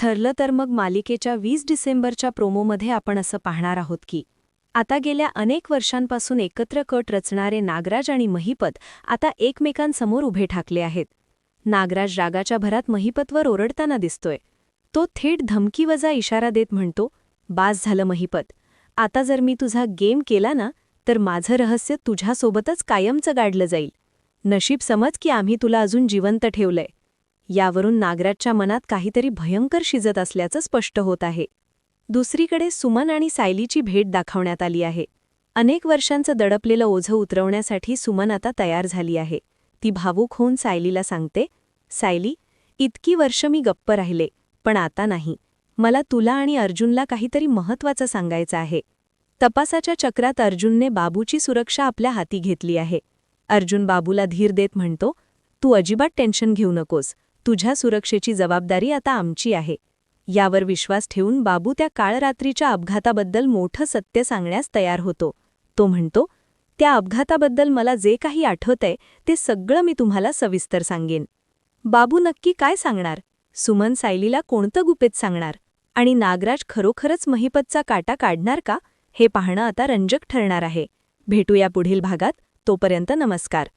ठरलं तर मग मालिकेच्या 20 डिसेंबरच्या प्रोमोमध्ये आपण असं पाहणार आहोत की आता गेल्या अनेक वर्षांपासून एकत्र कट रचणारे नागराज आणि महिपत आता एकमेकांसमोर उभे ठाकले आहेत. नागराज रागाच्या भरात महिपतवर ओरडताना दिसतोय. तो थेट धमकीवजा इशारा देत म्हणतो, "बास झालं महिपत. आता जर मी तुझा गेम केला ना तर माझं रहस्य तुझ्यासोबतच कायमचं गाडलं जाईल. नशीब समज की आम्ही तुला अजून जिवंत ठेवलंय." यावरून नागराजच्या मनात काहीतरी भयंकर शिजत असल्याचं स्पष्ट होत आहे. दुसरीकडे सुमन आणि सायलीची भेट दाखवण्यात आली आहे. अनेक वर्षांचं दडपलेलं ओझं उतरवण्यासाठी सुमन आता तयार झाली आहे. ती भावूक होऊन सायलीला सांगते, "सायली, इतकी वर्ष मी गप्प राहिले, पण आता नाही. मला तुला आणि अर्जुनला काहीतरी महत्त्वाचं सांगायचं आहे." तपासाच्या चक्रात अर्जुनने बाबूची सुरक्षा आपल्या हाती घेतली आहे. अर्जुन बाबूला धीर देत म्हणतो, "तू अजिबात टेन्शन घेऊ नकोस. तुझ्या सुरक्षेची जबाबदारी आता आमची आहे." यावर विश्वास ठेवून बाबू त्या काळरात्रीच्या अपघाताबद्दल मोठं सत्य सांगण्यास तयार होतो. तो म्हणतो, "त्या अपघाताबद्दल मला जे काही आठवतंय ते सगळं मी तुम्हाला सविस्तर सांगेन." बाबू नक्की काय सांगणार? सुमन सायलीला कोणतं गुपित सांगणार? आणि नागराज खरोखरच महिपतचा काटा काढणार का? हे पाहणं आता रंजक ठरणार आहे. भेटूया पुढील भागात. तोपर्यंत नमस्कार.